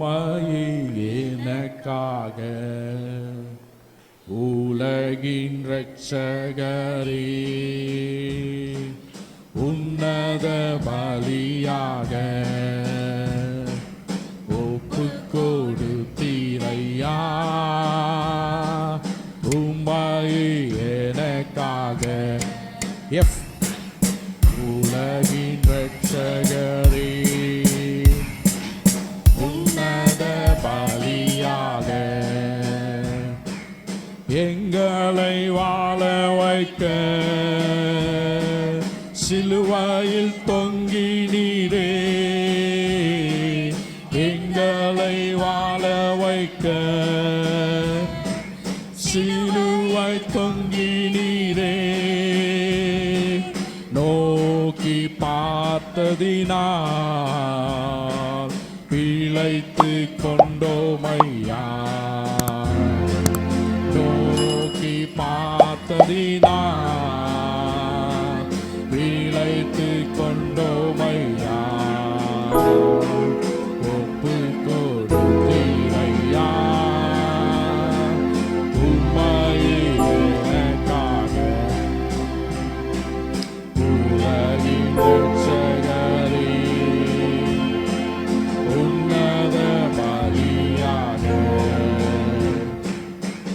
உம்மையே எனக்காக உலகின் இரட்சகரே உன்னத பலியாக ஒப்பு கொடுத்தீரையா. உம்மையே எனக்காக உலகின் இரட்சகரே உன்னத பலியாக எங்களை வாழ வைக்க சிலுவையில் தொங்கினீரே. எங்களை வாழ வைக்க சிலுவை தொங்கினீரே. நோக்கி பார்த்ததினால் பிழைத்து கொண்டோமையா. நோக்கி பார்த்ததினால் பிழைத்து கொண்டோமையா. ஒப்பு கொடுத்தீரையா. உம்மையே எனக்காக உலகின் இரட்சகரே உன்னத பலியாக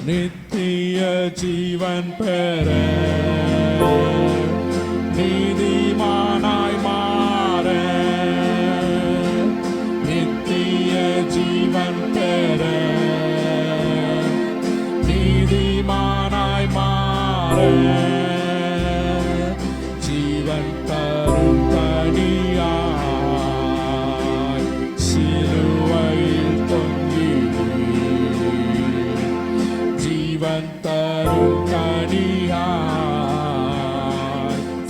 நித்திய ஜீவன் பெற நீதிமானாய் மாற. நித்திய ஜீவன் பெற நீதிமானாய் மாற. ஜீவன் தரும் கனியாய் சிலுவையில் தொங்கினீர். ஜீவன் தரும் கனியாய்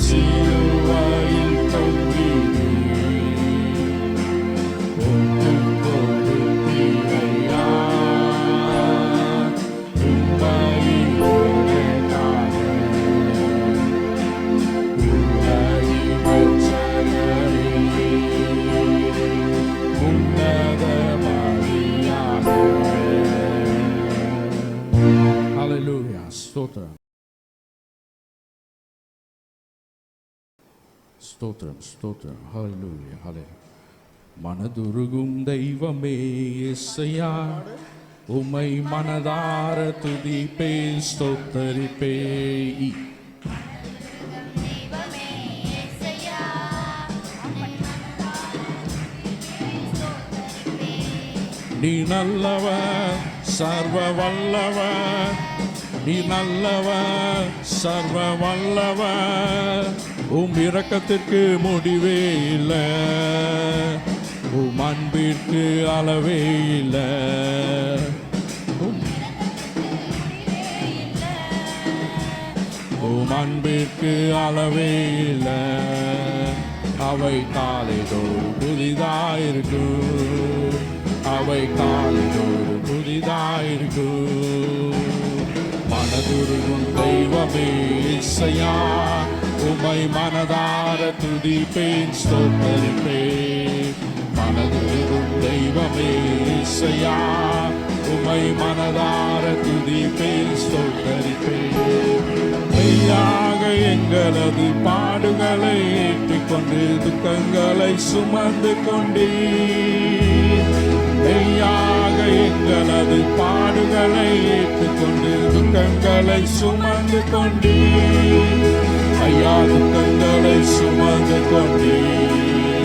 சிலுவையில் தொங்கினீர். ஒப்பு கொடுத்தீரையா. உம்மையே எனக்காக உலகின் இரட்சகரே உன்னத பலியாக. ஹல்லேலூயா. ஸ்தோத்திரம் ஸ்தோத்திரம் ஸ்தோத்திரம். ஹல்லேலூயா ஹல்லேலூயா. மனதுருகும் தெய்வமே இயேசையா, உம்மை மனதார துதிப்பேன் ஸ்தோத்தரிப்பேன். நீ நல்லவர் சர்வ வல்லவர். நீ நல்லவர் சர்வ வல்லவர். உம் இரக்கத்திற்கு முடிவே இல்லை. உம் அன்பிற்கு அளவே இல்லை. உம் அன்பிற்கு அளவே இல்லை. அவை காலைதோறும் புதிதாயிருக்கும். அவை காலைதோறும் புதிதாயிருக்கும். மனதுருகும் தெய்வமே இசையா, உம்மை மனதார துதிப்பேன் ஸ்தோத்தரிப்பேன். மனதுருகும் தெய்வமே இசையா, உம்மை மனதார துதிப்பேன் ஸ்தோத்தரிப்பேன். மெய்யாக எங்களது பாடுகளை ஏற்றிக்கொண்டு துக்கங்களை சுமந்து கொண்டீர். மெய்யாக எங்களது பாடுகளை ஏற்றுக்கொண்டு துக்கங்களை சுமந்து கொண்டீர். ஐயா துக்கங்களை சுமந்து கொண்டீர்.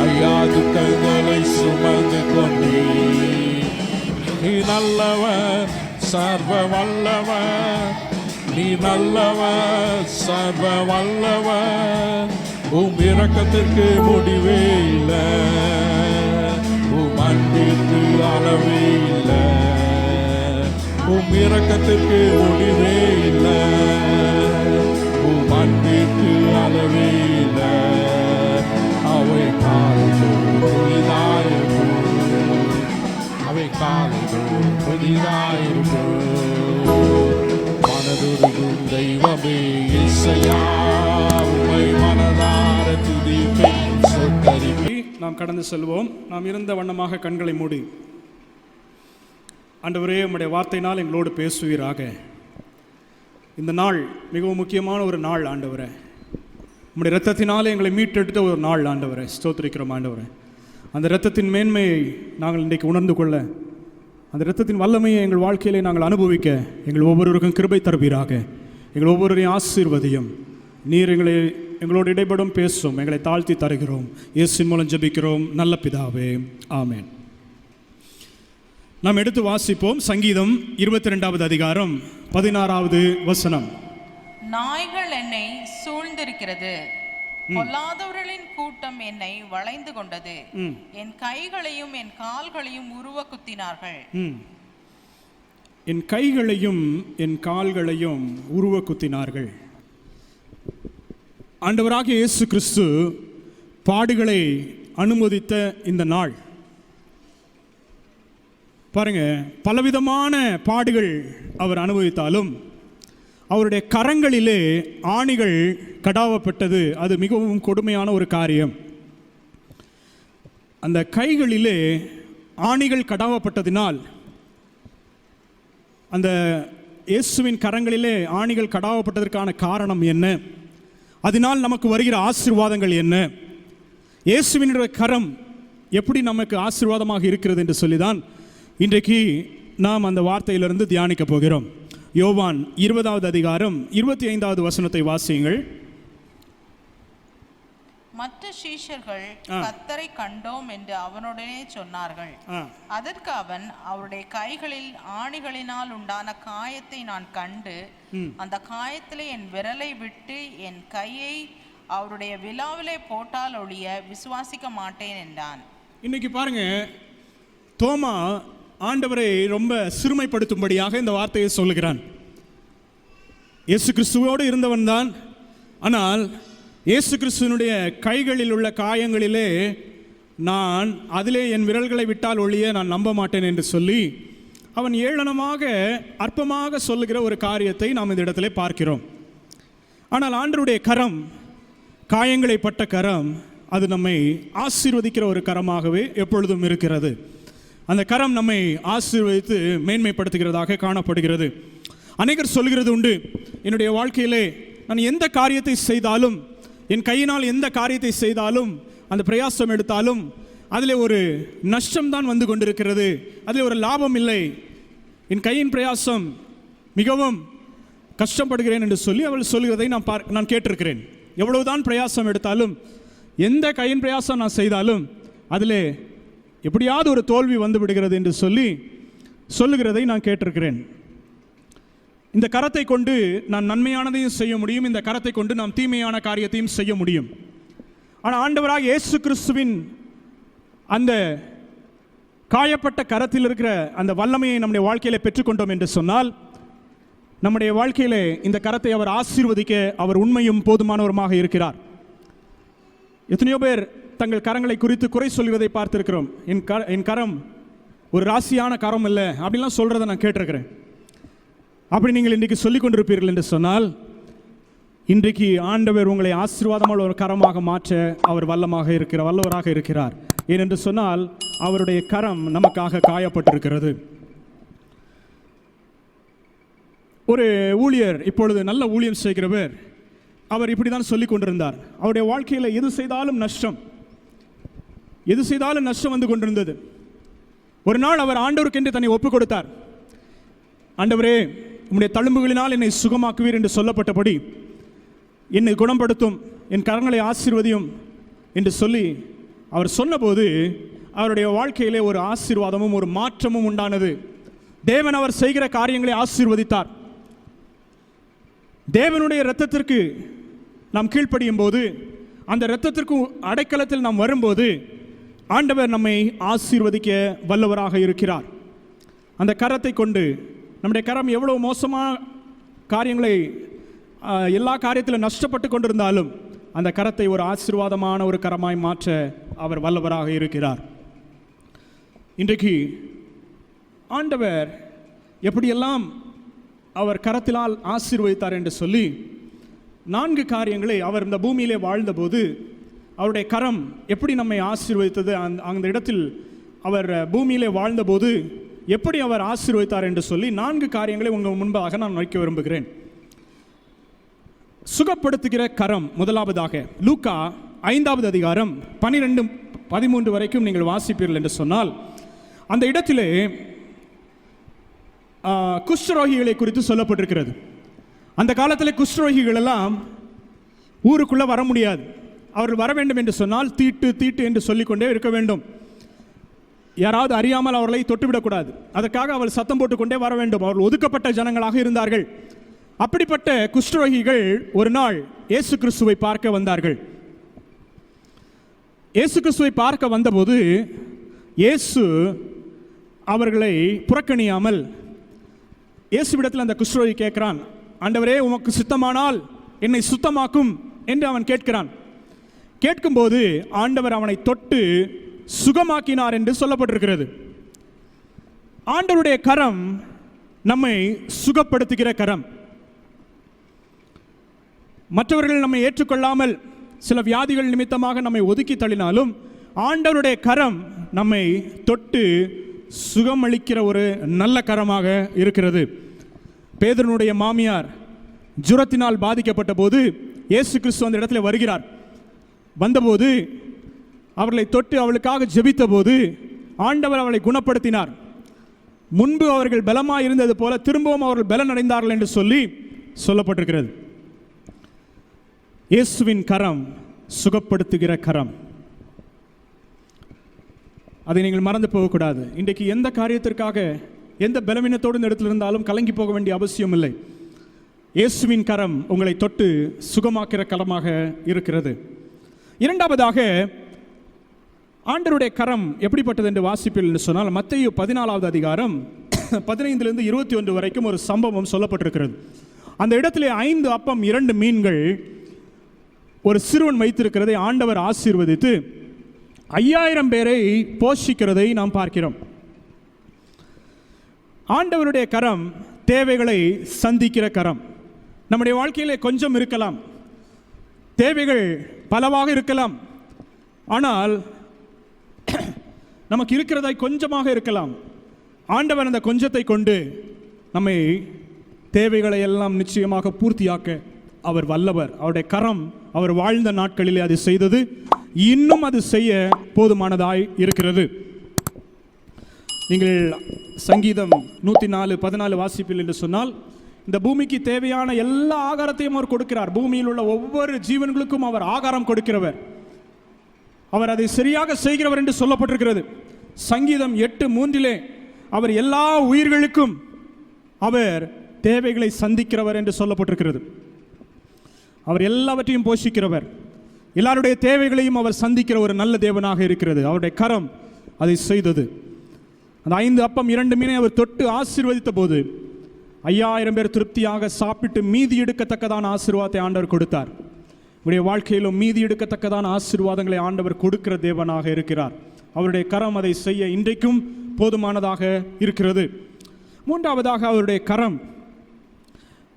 ஐயா துக்கங்களை சுமந்து கொண்டீர். நீ நல்லவர் சர்வ வல்லவர். நீ நல்லவர் சர்வ வல்லவர். உம் இரக்கத்திற்கு முடிவே இல்லை. உம் அன்பிற்கு அளவே இல்லை. உம் இரக்கத்திற்கு முடிவே இல்லை. உம் அன்பிற்கு அளவே இல்லை. அவை காலைதோறும் புதிதாயிருக்கும். அவை காலைதோறும் புதிதாயிருக்கும். மனதுருகும் தெய்வமே இசையா, உம்மை மனதார துதிப்பேன் ஸ்தோத்தரிப்பேன். நாம் கடந்து செல்வோம். நாம் இருந்த வண்ணமாக கண்களை மூடி, ஆண்டவரே உம்முடைய வார்த்தையினால் எங்களோடு பேசுவீராக. இந்த நாள் மிகவும் முக்கியமான ஒரு நாள் ஆண்டவரே. உம்முடைய இரத்தத்தினாலே எங்களை மீட்டெடுத்த ஒரு நாள் ஆண்டவரே. ஸ்தோத்திரிக்கிறோம் ஆண்டவரே. அந்த இரத்தத்தின் மேன்மையை நாங்கள் இன்றைக்கு உணர்ந்து கொள்ள, அந்த இரத்தத்தின் வல்லமையை எங்கள் வாழ்க்கையிலே நாங்கள் அனுபவிக்க எங்கள் ஒவ்வொருவருக்கும் கிருபை தருவீராக. எங்கள் ஒவ்வொருவரையும் ஆசீர்வதியும். நீர் எங்களோடு இடைபடும் பேசும். எங்களை தாழ்த்தி தருகிறோம். இயேசுவின் மூலம் ஜெபிக்கிறோம் நல்ல பிதாவே, ஆமென். நாம் எடுத்து வாசிப்போம். சங்கீதம் 22வது அதிகாரம் 16வது வசனம். நாய்கள் என்னை சூழ்ந்திருக்கிறது, பொல்லாதவர்களின் கூட்டம் என்னை வளைந்து கொண்டது, என் கைகளையும் என் கால்களையும் உருவ குத்தினார்கள். என் கைகளையும் என் கால்களையும் உருவ குத்தினார்கள். ஆண்டவராகிய இயேசு கிறிஸ்து பாடுகளை அனுமதித்த இந்த நாள் பாருங்க, பலவிதமான பாடுகள் அவர் அனுபவித்தாலும் அவருடைய கரங்களிலே ஆணிகள் கடாவப்பட்டது. அது மிகவும் கொடுமையான ஒரு காரியம். அந்த கைகளிலே ஆணிகள் கடாவப்பட்டதினால், அந்த இயேசுவின் கரங்களிலே ஆணிகள் கடாவப்பட்டதற்கான காரணம் என்ன? அதனால் நமக்கு வருகிற ஆசீர்வாதங்கள் என்ன? இயேசுவினுடைய கரம் எப்படி நமக்கு ஆசீர்வாதமாக இருக்கிறது என்று சொல்லிதான் இன்றைக்கு நாம் அந்த வார்த்தையிலிருந்து தியானிக்க போகிறோம். யோவான் 20வது அதிகாரம் 25வது வசனத்தை வாசியுங்கள். மற்ற சீஷர்கள் கர்த்தரை கண்டோம் என்று அவனுடனே சொன்னார்கள். அதற்கு அவன், அவருடைய கைகளில் ஆணிகளினால் உண்டான காயத்தை நான் கண்டு, அந்த காயத்திலே என் விரலை விட்டு என் கையை அவருடைய விலாவிலே போட்டால் ஒழிய விசுவாசிக்க மாட்டேன் என்றான். இன்னைக்கு பாருங்க, தோமா ஆண்டவரை ரொம்ப சிறுமைப்படுத்தும்படியாக இந்த வார்த்தையை சொல்லுகிறான். இயேசு கிறிஸ்துவோடு இருந்தவன் தான், ஆனால் இயேசு கிறிஸ்துவனுடைய கைகளில் உள்ள காயங்களிலே நான் அதிலே என் விரல்களை விட்டால் ஒழிய நான் நம்ப மாட்டேன் என்று சொல்லி அவன் ஏளனமாக அற்பமாக சொல்லுகிற ஒரு காரியத்தை நாம் இந்த இடத்துல பார்க்கிறோம். ஆனால் ஆண்டவருடைய கரம், காயங்களை பட்ட கரம், அது நம்மை ஆசீர்வதிக்கிற ஒரு கரமாகவே எப்பொழுதும் இருக்கிறது. அந்த கரம் நம்மை ஆசீர்வதித்து மேன்மைப்படுத்துகிறதாக காணப்படுகிறது. அநேகர் சொல்கிறது உண்டு, என்னுடைய வாழ்க்கையிலே நான் எந்த காரியத்தை செய்தாலும், என் கையினால் எந்த காரியத்தை செய்தாலும், அந்த பிரயாசம் எடுத்தாலும் அதில் ஒரு நஷ்டம்தான் வந்து கொண்டிருக்கிறது, அதில் ஒரு லாபம் இல்லை, என் கையின் பிரயாசம் மிகவும் கஷ்டப்படுகிறேன் என்று சொல்லி அவள் சொல்கிறதை நான் கேட்டிருக்கிறேன். எவ்வளவுதான் பிரயாசம் எடுத்தாலும், எந்த கையின் பிரயாசம் நான் செய்தாலும் அதில் எப்படியாவது ஒரு தோல்வி வந்து விடுகிறது என்று சொல்லி சொல்லுகிறதை நான் கேட்டிருக்கிறேன். இந்த கரத்தை கொண்டு நான் நன்மையானதையும் செய்ய முடியும், இந்த கரத்தை கொண்டு நாம் தீமையான காரியத்தையும் செய்ய முடியும். ஆனால் ஆண்டவராக இயேசு கிறிஸ்துவின் அந்த காயப்பட்ட கரத்தில் இருக்கிற அந்த வல்லமையை நம்முடைய வாழ்க்கையில் பெற்றுக்கொண்டோம் என்று சொன்னால், நம்முடைய வாழ்க்கையிலே இந்த கரத்தை அவர் ஆசீர்வதிக்க அவர் உண்மையும் போதுமானவருமாக இருக்கிறார். எத்தனையோ பேர் தங்கள் கரங்களை குறித்து குறை சொல்வதை பார்த்திருக்கிறோம். என் கரம் ஒரு ராசியான கரம் இல்லை அப்படின்லாம் சொல்கிறத நான் கேட்டிருக்கிறேன். அப்படி நீங்கள் இன்றைக்கு சொல்லிக் கொண்டிருப்பீர்கள் என்று சொன்னால், இன்றைக்கு ஆண்டவர் உங்களை ஆசீர்வாதமான ஒரு கரமாக மாற்ற அவர் வல்லவராக இருக்கிறார். ஏனென்று சொன்னால் அவருடைய கரம் நமக்காக காயப்பட்டிருக்கிறது. ஒரு ஊழியர், இப்பொழுது நல்ல ஊழியம் செய்கிறவர், அவர் இப்படி தான் சொல்லிக் கொண்டிருந்தார். அவருடைய வாழ்க்கையில் எது செய்தாலும் நஷ்டம் வந்து கொண்டிருந்தது. ஒரு நாள் அவர் ஆண்டவருக்கென்று தன்னை ஒப்புக் கொடுத்தார். ஆண்டவரே, உம்முடைய தழும்புகளினால் என்னை சுகமாக்குவீர் என்று சொல்லப்பட்டபடி என்னை குணப்படுத்தும், என் கரங்களை ஆசீர்வதியும் என்று சொல்லி அவர் சொன்னபோது அவருடைய வாழ்க்கையிலே ஒரு ஆசீர்வாதமும் ஒரு மாற்றமும் உண்டானது. தேவன் அவர் செய்கிற காரியங்களை ஆசீர்வதித்தார். தேவனுடைய இரத்தத்திற்கு நாம் கீழ்ப்படியும் போது, அந்த இரத்தத்திற்கு அடைக்கலத்தில் நாம் வரும்போது ஆண்டவர் நம்மை ஆசீர்வதிக்க வல்லவராக இருக்கிறார். அந்த கரத்தை கொண்டு, நம்முடைய கரம் எவ்வளவு மோசமான காரியங்களை எல்லா காரியத்திலும் நஷ்டப்பட்டு கொண்டிருந்தாலும் அந்த கரத்தை ஒரு ஆசீர்வாதமான ஒரு கரமாய் மாற்ற அவர் வல்லவராக இருக்கிறார். இன்றைக்கு ஆண்டவர் எப்படியெல்லாம் அவர் கரத்தினால் ஆசீர்வதித்தார் என்று சொல்லி 4 காரியங்களை அவர் இந்த பூமியிலே வாழ்ந்தபோது அவருடைய கரம் எப்படி நம்மை ஆசீர்வதித்தது, அந்த இடத்தில் அவர் பூமியிலே வாழ்ந்தபோது எப்படி அவர் ஆசீர்வதித்தார் என்று சொல்லி 4 காரியங்களை உங்கள் முன்பாக நான் வைக்க விரும்புகிறேன். சுகப்படுத்துகிற கரம். முதலாவதாக லூக்கா 5வது அதிகாரம் 12-13 வரைக்கும் நீங்கள் வாசிப்பீர்கள் என்று சொன்னால், அந்த இடத்திலே குஷ்டரோகிகளை குறித்து சொல்லப்பட்டிருக்கிறது. அந்த காலத்தில் குஷ்டரோகிகள் எல்லாம் ஊருக்குள்ளே வர முடியாது. அவர்கள் வர வேண்டும் என்று சொன்னால் தீட்டு என்று சொல்லிக்கொண்டே இருக்க வேண்டும். யாராவது அறியாமல் அவர்களை தொட்டுவிடக்கூடாது. அதற்காக அவர்கள் சத்தம் போட்டுக்கொண்டே வர வேண்டும். அவர்கள் ஒதுக்கப்பட்ட ஜனங்களாக இருந்தார்கள். அப்படிப்பட்ட குஷ்டரோகிகள் ஒரு நாள் இயேசு கிறிஸ்துவை பார்க்க வந்தார்கள். இயேசு கிறிஸ்துவை பார்க்க வந்தபோது இயேசு அவர்களை புறக்கணியாமல் இயேசுவிடத்தில் அந்த குஷ்டரோகி கேட்கிறான், ஆண்டவரே, உமக்கு சித்தமானால் என்னை சுத்தமாக்கும் என்று அவன் கேட்கிறான். கேட்கும்போது ஆண்டவர் அவனை தொட்டு சுகமாக்கினார் என்று சொல்லப்பட்டிருக்கிறது. ஆண்டவருடைய கரம் நம்மை சுகப்படுத்துகிற கரம். மற்றவர்கள் நம்மை ஏற்றுக்கொள்ளாமல் சில வியாதிகள் நிமித்தமாக நம்மை ஒதுக்கி தள்ளினாலும் ஆண்டவருடைய கரம் நம்மை தொட்டு சுகமளிக்கிற ஒரு நல்ல கரமாக இருக்கிறது. பேதுருனுடைய மாமியார் ஜுரத்தினால் பாதிக்கப்பட்ட போது இயேசு கிறிஸ்து அந்த இடத்துல வருகிறார். வந்தபோது அவர்களை தொட்டு அவளுக்காக ஜெபித்த போது ஆண்டவர் அவளை குணப்படுத்தினார். முன்பு அவர்கள் பலமாய் இருந்தது போல திரும்பவும் அவர்கள் பலன் அடைந்தார்கள் என்று சொல்லி சொல்லப்பட்டிருக்கிறது. இயேசுவின் கரம் சுகப்படுத்துகிற கரம். அதை நீங்கள் மறந்து போகக்கூடாது. இன்றைக்கு எந்த காரியத்திற்காக எந்த பலவீனத்தோடு இந்த இடத்துல இருந்தாலும் கலங்கி போக வேண்டிய அவசியம் இல்லை. இயேசுவின் கரம் உங்களை தொட்டு சுகமாக்கிற கரமாக இருக்கிறது. இரண்டாவதாக ஆண்டவருடைய கரம் எப்படிப்பட்டது என்று வாசிப்பீர்கள் என்று சொன்னால், மத்தேயு 14வது அதிகாரம் 15 21 வரைக்கும் ஒரு சம்பவம் சொல்லப்பட்டிருக்கிறது. அந்த இடத்திலே 5 அப்பம் 2 மீன்கள் ஒரு சிறுவன் வைத்திருக்கிறதை ஆண்டவர் ஆசீர்வதித்து 5000 பேரை போஷிக்கிறதை நாம் பார்க்கிறோம். ஆண்டவருடைய கரம் தேவைகளை சந்திக்கிற கரம். நம்முடைய வாழ்க்கையிலே கொஞ்சம் இருக்கலாம், தேவைகள் பலவாக இருக்கலாம், ஆனால் நமக்கு இருக்கிறதாய் கொஞ்சமாக இருக்கலாம். ஆண்டவர் அந்த கொஞ்சத்தை கொண்டு நம்மை தேவைகளை எல்லாம் நிச்சயமாக பூர்த்தியாக்க அவர் வல்லவர். அவருடைய கரம் அவர் வாழ்ந்த நாட்களிலே அது செய்தது, இன்னும் அது செய்ய போதுமானதாய் இருக்கிறது. நீங்கள் சங்கீதம் 104:14 வாசிப்பீர்கள் என்று சொன்னால், இந்த பூமிக்கு தேவையான எல்லா ஆகாரத்தையும் அவர் கொடுக்கிறார். பூமியில் உள்ள ஒவ்வொரு ஜீவன்களுக்கும் அவர் ஆகாரம் கொடுக்கிறவர். அவர் அதை சரியாக செய்கிறவர் என்று சொல்லப்பட்டிருக்கிறது. சங்கீதம் 8:3 அவர் எல்லா உயிர்களுக்கும் அவர் தேவைகளை சந்திக்கிறவர் என்று சொல்லப்பட்டிருக்கிறது. அவர் எல்லாவற்றையும் போஷிக்கிறவர். எல்லாருடைய தேவைகளையும் அவர் சந்திக்கிற ஒரு நல்ல தேவனாக இருக்கிறது. அவருடைய கரம் அதை செய்தது. அந்த 5 அப்பம் 2 மீனை அவர் தொட்டு ஆசீர்வதித்த போது 5000 பேர் திருப்தியாக சாப்பிட்டு மீதி எடுக்கத்தக்கதான ஆசீர்வாதத்தை ஆண்டவர் கொடுத்தார். உடைய வாழ்க்கையிலும் மீதி எடுக்கத்தக்கதான ஆசீர்வாதங்களை ஆண்டவர் கொடுக்கிற தேவனாக இருக்கிறார். அவருடைய கரம் அதை செய்ய இன்றைக்கும் போதுமானதாக இருக்கிறது. மூன்றாவதாக அவருடைய கரம்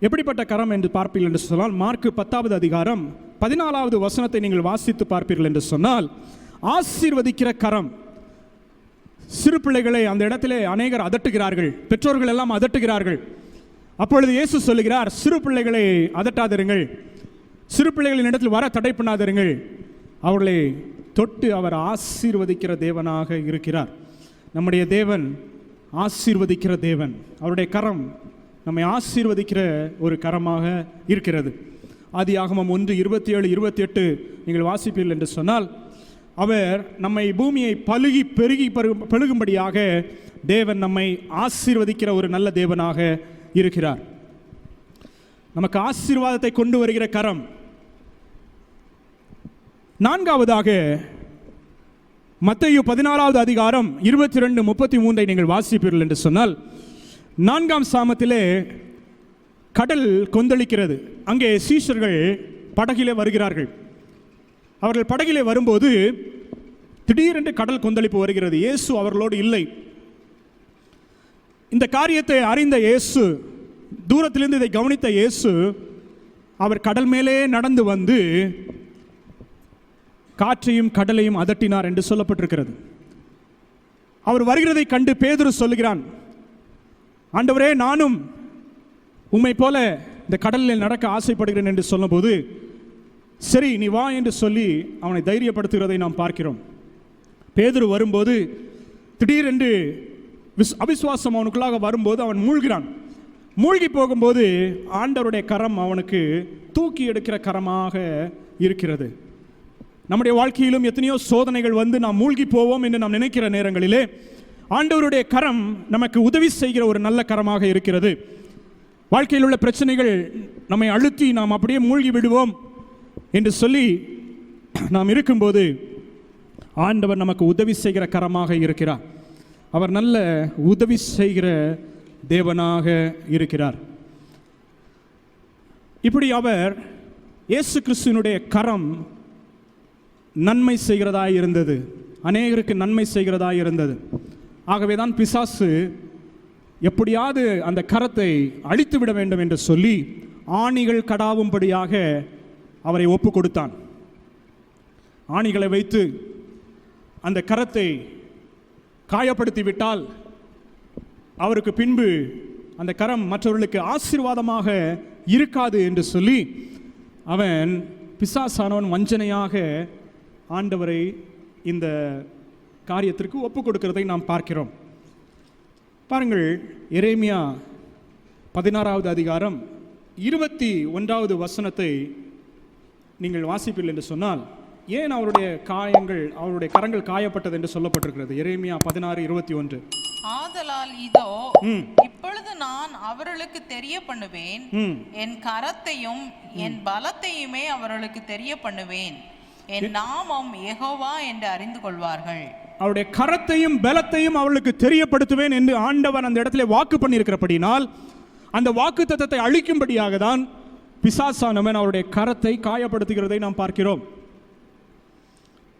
எப்படிப்பட்ட கரம் என்று பார்ப்பீர்கள் என்று சொன்னால், மார்க்கு 10வது அதிகாரம் 14வது வசனத்தை நீங்கள் வாசித்து பார்ப்பீர்கள் என்று சொன்னால், ஆசீர்வதிக்கிற கரம். சிறு பிள்ளைகளை அந்த இடத்திலே அநேகர் அதட்டுகிறார்கள், பெற்றோர்கள் எல்லாம் அதட்டுகிறார்கள். அப்பொழுது இயேசு சொல்லுகிறார், சிறு பிள்ளைகளை அதட்டாதிருங்கள், சிறு பிள்ளைகளின் இடத்தில் வர தடை பண்ணாதிருங்கள், அவர்களை தொட்டு அவர் ஆசீர்வதிக்கிற தேவனாக இருக்கிறார். நம்முடைய தேவன் ஆசீர்வதிக்கிற தேவன். அவருடைய கரம் நம்மை ஆசீர்வதிக்கிற ஒரு கரமாக இருக்கிறது. ஆதியாகமம் 1:27-28 நீங்கள் வாசிப்பீர்கள் என்று சொன்னால், அவர் நம்மை பூமியை பலுகி பெருகி பெருகும்படியாக தேவன் நம்மை ஆசீர்வதிக்கிற ஒரு நல்ல தேவனாக இருக்கிறார். நமக்கு ஆசீர்வாதத்தை கொண்டு வருகிற கரம். நான்காவதாக மத்தேயு 14வது அதிகாரம் 22-33 நீங்கள் வாசிப்பீர்கள் என்று சொன்னால், 4ஆம் சாமத்திலே கடல் கொந்தளிக்கிறது. அங்கே சீஷர்கள் படகிலே வருகிறார்கள். அவர்கள் படகிலே வரும்போது திடீரென்று கடல் கொந்தளிப்பு வருகிறது. இயேசு அவர்களோடு இல்லை. இந்த காரியத்தை அறிந்த இயேசு, தூரத்திலிருந்து இதை கவனித்த இயேசு, அவர் கடல் மேலே நடந்து வந்து காற்றையும் கடலையும் அதட்டினார் என்று சொல்லப்பட்டிருக்கிறது. அவர் வருகிறதை கண்டு பேதுரு சொல்லுகிறான், ஆண்டவரே, நானும் உம்மை போல இந்த கடலில் நடக்க ஆசைப்படுகிறேன் என்று சொல்லும்போது, சரி நீ வா என்று சொல்லி அவனை தைரியப்படுத்துகிறதை நாம் பார்க்கிறோம். பேதுரு வரும்போது திடீரென்று அவிசுவாசம் அவனுக்குள்ளாக வரும்போது அவன் மூழ்கிறான். மூழ்கி போகும்போது ஆண்டவருடைய கரம் அவனுக்கு தூக்கி எடுக்கிற கரமாக இருக்கிறது. நம்முடைய வாழ்க்கையிலும் எத்தனையோ சோதனைகள் வந்து நாம் மூழ்கி போவோம் என்று நாம் நினைக்கிற நேரங்களிலே ஆண்டவருடைய கரம் நமக்கு உதவி செய்கிற ஒரு நல்ல கரமாக இருக்கிறது. வாழ்க்கையில் உள்ள பிரச்சனைகள் நம்மை அழுத்தி நாம் அப்படியே மூழ்கி விடுவோம் என்று சொல்லி நாம் இருக்கும்போது ஆண்டவர் நமக்கு உதவி செய்கிற கரமாக இருக்கிறார். அவர் நல்ல உதவி செய்கிற தேவனாக இருக்கிறார். இப்படி அவர் இயேசு கிறிஸ்துவினுடைய கரம் நன்மை செய்கிறதாய் இருந்தது, அநேகருக்கு நன்மை செய்கிறதாய் இருந்தது. ஆகவே தான் பிசாசு எப்படியாவது அந்த கரத்தை அழித்து விட வேண்டும் என்று சொல்லி ஆணிகள் கடாவும்படியாக அவரை ஒப்பு கொடுத்தான். ஆணிகளை வைத்து அந்த கரத்தை காயப்படுத்தி விட்டால் அவருக்கு பின்பு அந்த கரம் மற்றவர்களுக்கு ஆசீர்வாதமாக இருக்காது என்று சொல்லி அவன் பிசாசானவன் வஞ்சனையாக ஆண்டவரை இந்த காரியத்திற்கு ஒப்பு கொடுக்கிறதை நாம் பார்க்கிறோம். பாருங்கள், எரேமியா 16வது அதிகாரம் 21வது வசனத்தை நீங்கள் வாசிப்பீர்கள் என்று சொன்னால், ஏன் அவருடைய கரங்கள் காயப்பட்டது என்று சொல்லப்பட்டிருக்கிறது. எரேமியா 16:21. ஆதலால் இதோ இப்பொழுது நான் அவர்களுக்கு தெரிய பண்ணுவேன், என் கரத்தையும் என் பலத்தையுமே அவர்களுக்கு தெரிய பண்ணுவேன், என் நாமம் யெகோவா என்று அறிந்து கொள்வார்கள். அவருடைய கரத்தையும் பலத்தையும் அவர்களுக்கு தெரியப்படுத்துவேன் என்று ஆண்டவர் அந்த இடத்துல வாக்கு பண்ணியிருக்கிறபடினால் அந்த வாக்கு தத்தத்தை அழிக்கும்படியாக தான் பிசாசானவன் அவருடைய கரத்தை காயப்படுத்துகிறதை நாம் பார்க்கிறோம்.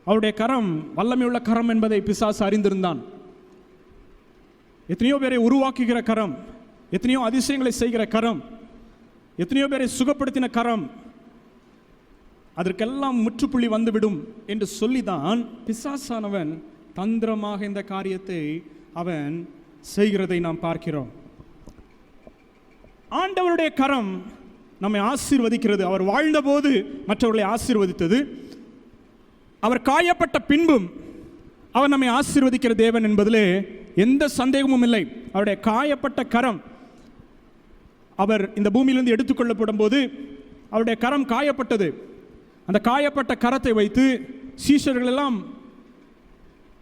அவருடைய கரம் வல்லமையுள்ள கரம் என்பதை பிசாசு அறிந்திருந்தான். எத்தனையோ பேரை உருவாக்குகிற கரம், எத்தனையோ அதிசயங்களை செய்கிற கரம், எத்தனையோ பேரை சுகப்படுத்தின கரம், அதற்கெல்லாம் முற்றுப்புள்ளி வந்துவிடும் என்று சொல்லிதான் பிசாசானவன் தந்திரமாக இந்த காரியத்தை அவன் செய்கிறதை நாம் பார்க்கிறோம். ஆண்டவருடைய கரம் நம்மை ஆசீர்வதிக்கிறது. அவர் வாழ்ந்தபோது மற்றவர்களை ஆசீர்வதித்தது, அவர் காயப்பட்ட பின்பும் அவர் நம்மை ஆசீர்வதிக்கிற தேவன் என்பதிலே எந்த சந்தேகமும் இல்லை. அவருடைய காயப்பட்ட கரம், அவர் இந்த பூமியிலிருந்து எடுத்துக்கொள்ளப்படும் போது அவருடைய கரம் காயப்பட்டது. அந்த காயப்பட்ட கரத்தை வைத்து சீஷர்கள் எல்லாம்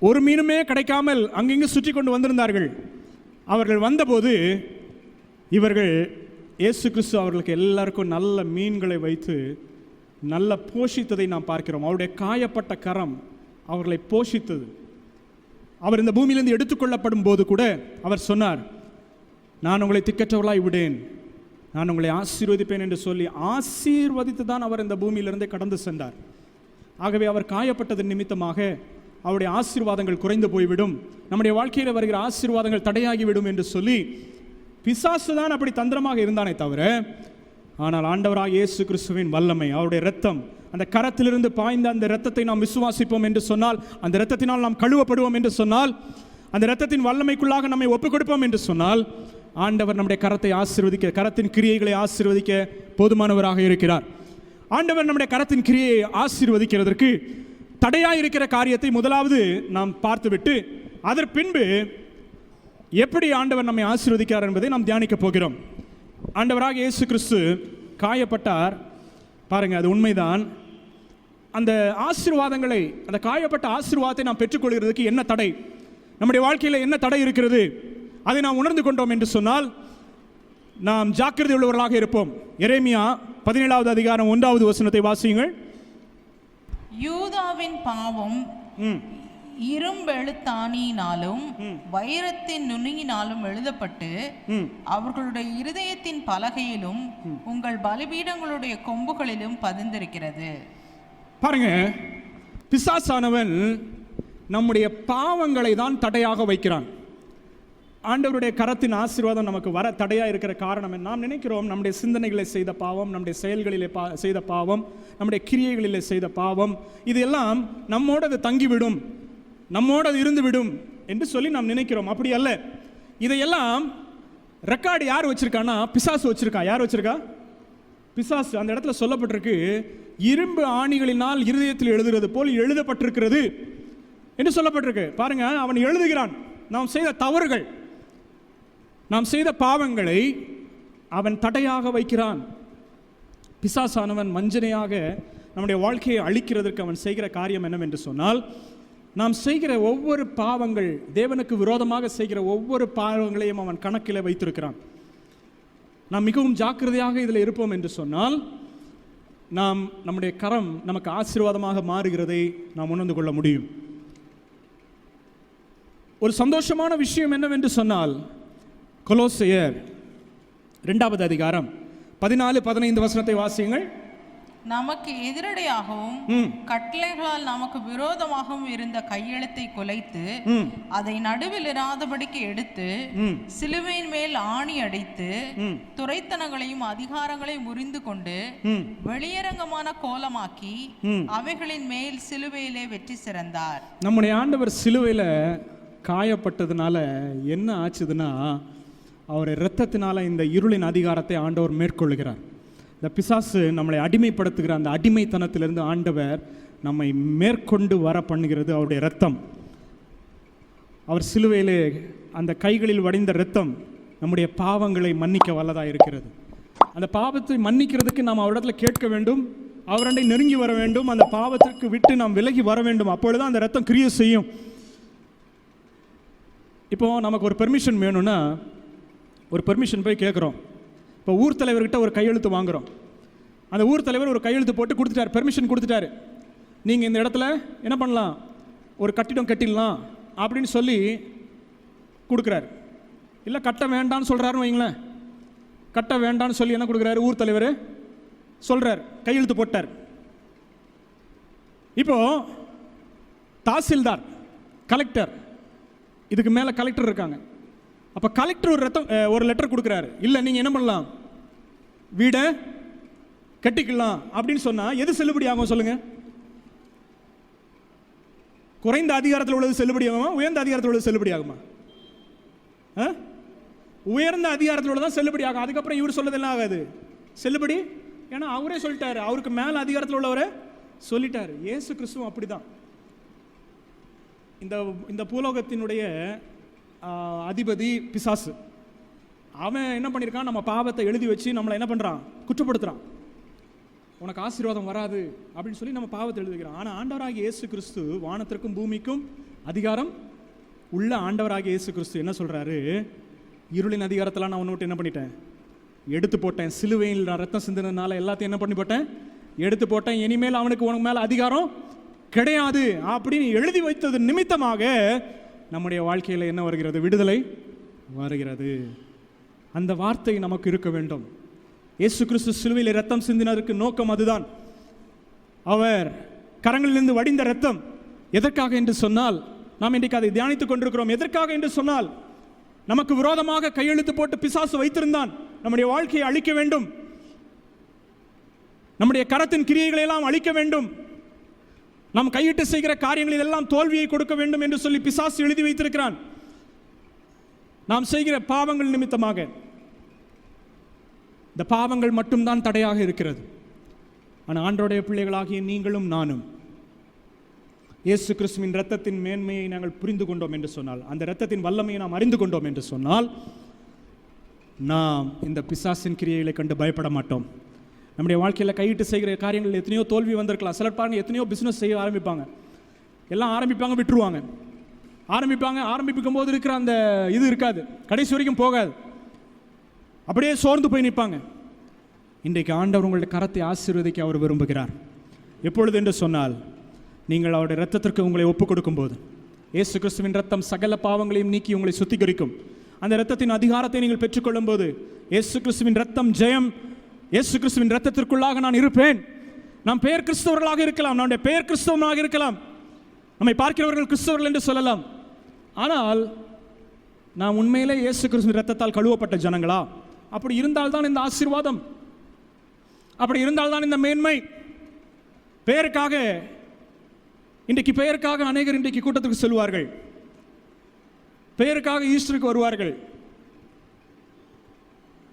ஒரு மீனுமே கிடைக்காமல் அங்கிங்கு சுற்றி கொண்டு வந்திருந்தார்கள். அவர்கள் வந்தபோது இவர்கள் இயேசு கிறிஸ்து அவர்களுக்கு எல்லாருக்கும் நல்ல மீன்களை வைத்து நல்ல போஷித்ததை நாம் பார்க்கிறோம். அவருடைய காயப்பட்ட கரம் அவர்களை போஷித்தது. அவர் இந்த பூமியிலிருந்து எடுத்துக்கொள்ளப்படும் போது கூட அவர் சொன்னார், நான் உங்களை திக்கற்றவர்களாய் விடேன், நான் உங்களை ஆசீர்வதிப்பேன் என்று சொல்லி ஆசீர்வதித்து தான் அவர் இந்த பூமியிலிருந்தே கடந்து சென்றார். ஆகவே அவர் காயப்பட்டதன் நிமித்தமாக அவருடைய ஆசீர்வாதங்கள் குறைந்து போய்விடும், நம்முடைய வாழ்க்கையில் வருகிற ஆசீர்வாதங்கள் தடையாகிவிடும் என்று சொல்லி பிசாசு தான் அப்படி தந்திரமாக இருந்தானே தவிர, ஆனால் ஆண்டவராக இயேசு கிறிஸ்துவின் வல்லமை, அவருடைய இரத்தம், அந்த கரத்திலிருந்து பாய்ந்த அந்த இரத்தத்தை நாம் விசுவாசிப்போம் என்று சொன்னால், அந்த இரத்தத்தினால் நாம் கழுவப்படுவோம் என்று சொன்னால், அந்த இரத்தத்தின் வல்லமைக்குள்ளாக நம்மை ஒப்புக் கொடுப்போம் என்று சொன்னால், ஆண்டவர் நம்முடைய கரத்தை ஆசீர்வதிக்க, கரத்தின் கிரியைகளை ஆசீர்வதிக்க போதுமானவராக இருக்கிறார். ஆண்டவர் நம்முடைய கரத்தின் கிரியை ஆசீர்வதிக்கிறதற்கு தடையாக இருக்கிற காரியத்தை முதலாவது நாம் பார்த்துவிட்டு அதற்கு பின்பு எப்படி ஆண்டவர் நம்மை ஆசீர்வதிக்கிறார் என்பதை நாம் தியானிக்க போகிறோம். ஆண்டவராக இயேசு கிறிஸ்து காயப்பட்டார். பாருங்க, அது உண்மைதான். அந்த ஆசீர்வாதங்களை, அந்த காயப்பட்ட ஆசீர்வாதத்தை நாம் பெற்றுக்கொள்கிறதுக்கு என்ன தடை, நம்முடைய வாழ்க்கையில் என்ன தடை இருக்கிறது, அதை நாம் உணர்ந்து கொண்டோம் என்று சொன்னால் நாம் ஜாக்கிரதை உள்ளவர்களாக இருப்போம். எரேமியா 17வது அதிகாரம் 1வது வசனத்தை வாசியுங்கள். யூதாவின் பாவம் இரும்பெழுத்தாணியினாலும் வைரத்தின் நுனியினாலும் எழுதப்பட்டு அவர்களுடைய இருதயத்தின் பலகையிலும் உங்கள் பலிபீடங்களுடைய கொம்புகளிலும் பதிந்திருக்கிறது. பாருங்க, பிசாசானவன் நம்முடைய பாவங்களை தான் தடையாக வைக்கிறான். ஆண்டவருடைய கரத்தின் ஆசீர்வாதம் நமக்கு வர தடையாக இருக்கிற காரணம் என்ன? நாம் நினைக்கிறோம் நம்முடைய சிந்தனைகளை செய்த பாவம், நம்முடைய செயல்களிலே செய்த பாவம், நம்முடைய கிரியைகளிலே செய்த பாவம், இதெல்லாம் நம்மோடு அது தங்கிவிடும், நம்மோடு அது இருந்துவிடும் என்று சொல்லி நாம் நினைக்கிறோம். அப்படி அல்ல. இதையெல்லாம் ரெக்கார்டு யார் வச்சிருக்கான்னா பிசாசு வச்சிருக்கா. யார் வச்சிருக்கா? பிசாசு. அந்த இடத்துல சொல்லப்பட்டிருக்கு, இரும்பு ஆணிகளினால் இருதயத்தில் எழுதுகிறது போல் எழுதப்பட்டிருக்கிறது என்று சொல்லப்பட்டிருக்கு. பாருங்க, அவன் எழுதுகிறான். நாம் செய்த தவறுகள், நாம் செய்த பாவங்களை அவன் தடையாக வைக்கிறான். பிசாசானவன் வஞ்சனையாக நம்முடைய வாழ்க்கையை அழிக்கிறதற்கு அவன் செய்கிற காரியம் என்னவென்று சொன்னால், நாம் செய்கிற ஒவ்வொரு பாவங்கள், தேவனுக்கு விரோதமாக செய்கிற ஒவ்வொரு பாவங்களையும் அவன் கணக்கில் வைத்திருக்கிறான். நாம் மிகவும் ஜாக்கிரதையாக இதில் இருப்போம் என்று சொன்னால், நாம் நம்முடைய கரம் நமக்கு ஆசீர்வாதமாக மாறுகிறதை நாம் உணர்ந்து கொள்ள முடியும். ஒரு சந்தோஷமான விஷயம் என்னவென்று சொன்னால், கொலோசையர் 2வது அதிகாரம் 14-15 வசனத்தை வாசியுங்கள். நமக்கு எதிரடையாகவும் கட்டளைகளால் நமக்கு விரோதமாகவும் இருந்த கையெழுத்தை குலைத்து அதை நடுவில் இராதபடிக்கு எடுத்து சிலுவையின் மேல் ஆணி அடித்து துரைத்தனங்களையும் அதிகாரங்களையும் முறிந்து கொண்டு வெளியரங்கமான கோலமாக்கி அவைகளின் மேல் சிலுவையிலே வெற்றி சிறந்தார். நம்முடைய ஆண்டவர் சிலுவையில காயப்பட்டதுனால என்ன ஆச்சுதுன்னா, அவருடைய இரத்தத்தினால இந்த இருளின் அதிகாரத்தை ஆண்டவர் மேற்கொள்ளுகிறார். இந்த பிசாசு நம்மளை அடிமைப்படுத்துகிற அந்த அடிமைத்தனத்திலிருந்து ஆண்டவர் நம்மை மேற்கொண்டு வர பண்ணுகிறது அவருடைய இரத்தம். அவர் சிலுவையிலே அந்த கைகளில் வடிந்த இரத்தம் நம்முடைய பாவங்களை மன்னிக்க வல்லதாக இருக்கிறது. அந்த பாவத்தை மன்னிக்கிறதுக்கு நாம் அவரிடத்துல கேட்க வேண்டும், அவரண்டை நெருங்கி வர வேண்டும், அந்த பாவத்திற்கு விட்டு நாம் விலகி வர வேண்டும். அப்பொழுதுதான் அந்த இரத்தம் கிரியை செய்யும். இப்போ நமக்கு ஒரு பெர்மிஷன் வேணும்னா ஒரு பெர்மிஷன் போய் கேட்குறோம். இப்போ ஊர் தலைவர்கிட்ட ஒரு கையெழுத்து வாங்குகிறோம். அந்த ஊர் தலைவர் ஒரு கையெழுத்து போட்டு கொடுத்துட்டார், பெர்மிஷன் கொடுத்துட்டாரு. நீங்கள் இந்த இடத்துல என்ன பண்ணலாம், ஒரு கட்டிடம் கட்டிடலாம் அப்படின்னு சொல்லி கொடுக்குறாரு. இல்லை கட்ட வேண்டான்னு சொல்கிறாருன்னு வைங்களேன். கட்ட வேண்டான்னு சொல்லி என்ன கொடுக்குறாரு, ஊர் தலைவர் சொல்கிறார், கையெழுத்து போட்டார். இப்போது தாசில்தார், கலெக்டர், இதுக்கு மேலே கலெக்டர் இருக்காங்க. அப்போ கலெக்டர் ஒரு லெட்டர் கொடுக்குறாரு, இல்லை நீங்கள் என்ன பண்ணலாம், வீடை கட்டிக்கலாம் அப்படின்னு சொன்னால் எது செல்லுபடி ஆகும் சொல்லுங்க? குறைந்த அதிகாரத்தில் உள்ளது செல்லுபடி ஆகுமா, உயர்ந்த அதிகாரத்தில் உள்ளது செல்லுபடி ஆகுமா? உயர்ந்த அதிகாரத்தில் உள்ளதான் செல்லுபடி ஆகும். அதுக்கப்புறம் இவர் சொல்லதெல்லாம் ஆகாது செல்லுபடி. ஏன்னா அவரே சொல்லிட்டாரு, அவருக்கு மேலே அதிகாரத்தில் உள்ளவரை சொல்லிட்டாரு. இயேசு கிறிஸ்துவும் அப்படிதான். இந்த பூலோகத்தினுடைய அதிபதி பிசாசு. அவன் என்ன பண்ணியிருக்கான், நம்ம பாவத்தை எழுதி வச்சு நம்மளை என்ன பண்ணுறான், குற்றப்படுத்துகிறான். உனக்கு ஆசீர்வாதம் வராது அப்படின்னு சொல்லி நம்ம பாவத்தை எழுதுகிறான். ஆனால் ஆண்டவராகிய இயேசு கிறிஸ்து, வானத்திற்கும் பூமிக்கும் அதிகாரம் உள்ள ஆண்டவராகிய இயேசு கிறிஸ்து என்ன சொல்கிறாரு, இருளின் அதிகாரத்தெல்லாம் நான் உன்னை விட்டு என்ன பண்ணிட்டேன், எடுத்து போட்டேன். சிலுவையில் நான் ரத்தம் சிந்தினதுனால எல்லாத்தையும் என்ன பண்ணி போட்டேன், எடுத்து போட்டேன். இனிமேல் அவனுக்கு உனக்கு மேலே அதிகாரம் கிடையாது அப்படின்னு எழுதி வைத்தது நிமித்தமாக நம்முடைய வாழ்க்கையில் என்ன வருகிறது, விடுதலை வருகிறது. அந்த வார்த்தை நமக்கு இருக்க வேண்டும். இயேசு கிறிஸ்து சிலுவையில் ரத்தம் சிந்தினதற்கு நோக்கம் அதுதான். அவர் கரங்களிலிருந்து வடிந்த ரத்தம் எதற்காக என்று சொன்னால், நாம் இன்றைக்கு அதை தியானித்துக் கொண்டிருக்கிறோம். எதற்காக என்று சொன்னால், நமக்கு விரோதமாக கையெழுத்து போட்டு பிசாசு வைத்திருந்தான், நம்முடைய வாழ்க்கையை அழிக்க வேண்டும், நம்முடைய கரத்தின் கிரியைகளை எல்லாம் அழிக்க வேண்டும், நாம் கையிட்டு செய்கிற காரியங்களில் எல்லாம் தோல்வியை கொடுக்க வேண்டும் என்று சொல்லி பிசாசு எழுதி வைத்திருக்கிறான். நாம் செய்கிற பாவங்கள் நிமித்தமாக இந்த பாவங்கள் மட்டும்தான் தடையாக இருக்கிறது. ஆனால் ஆண்டவருடைய பிள்ளைகளாகிய நீங்களும் நானும் இயேசு கிறிஸ்துவின் இரத்தத்தின் மேன்மையை நாங்கள் புரிந்து கொண்டோம் என்று சொன்னால், அந்த இரத்தத்தின் வல்லமையை நாம் அறிந்து கொண்டோம் என்று சொன்னால், நாம் இந்த பிசாசின் கிரியைகளை கண்டு பயப்பட மாட்டோம். நம்முடைய வாழ்க்கையில் கையிட்டு செய்கிற காரியங்கள் எத்தனையோ தோல்வி வந்திருக்கலாம். சிலர் பாருங்க, எத்தனையோ பிஸ்னஸ் செய்ய ஆரம்பிப்பாங்க, எல்லாம் ஆரம்பிப்பாங்க, விட்டுருவாங்க. ஆரம்பிக்கும் போது இருக்கிற அந்த இது இருக்காது, கடைசி வரைக்கும் போகாது, அப்படியே சோர்ந்து போய் நிற்பாங்க. இன்றைக்கு ஆண்டவர் உங்களுடைய கரத்தை ஆசீர்வதிக்க அவர் விரும்புகிறார். எப்பொழுது என்று சொன்னால், நீங்கள் அவருடைய இரத்தத்திற்கு உங்களை ஒப்புக் கொடுக்கும் போது, இயேசு கிறிஸ்துவின் இரத்தம் சகல பாவங்களையும் நீக்கி உங்களை சுத்திகரிக்கும். அந்த இரத்தத்தின் அதிகாரத்தை நீங்கள் பெற்றுக்கொள்ளும் போது, இயேசு கிறிஸ்துவின் இரத்தம் ஜெயம், இயேசு கிறிஸ்துவின் இரத்தத்திற்குள்ளாக நான் இருப்பேன். நாம் பெயர் கிறிஸ்தவர்களாக இருக்கலாம், நம்முடைய பெயர் கிறிஸ்தவமாக இருக்கலாம், நம்மை பார்க்கிறவர்கள் கிறிஸ்தவர்கள் என்று சொல்லலாம். ஆனால் நான் உண்மையிலே இயேசு கிறிஸ்து இரத்தத்தால் கழுவப்பட்ட ஜனங்களா? அப்படி இருந்தால்தான் இந்த ஆசீர்வாதம், அப்படி இருந்தால்தான் இந்த மேன்மை. பெயருக்காக இன்றைக்கு பெயருக்காக அநேகர் இன்றைக்கு கூட்டத்துக்கு செல்வார்கள், பெயருக்காக ஈஸ்டருக்கு வருவார்கள்.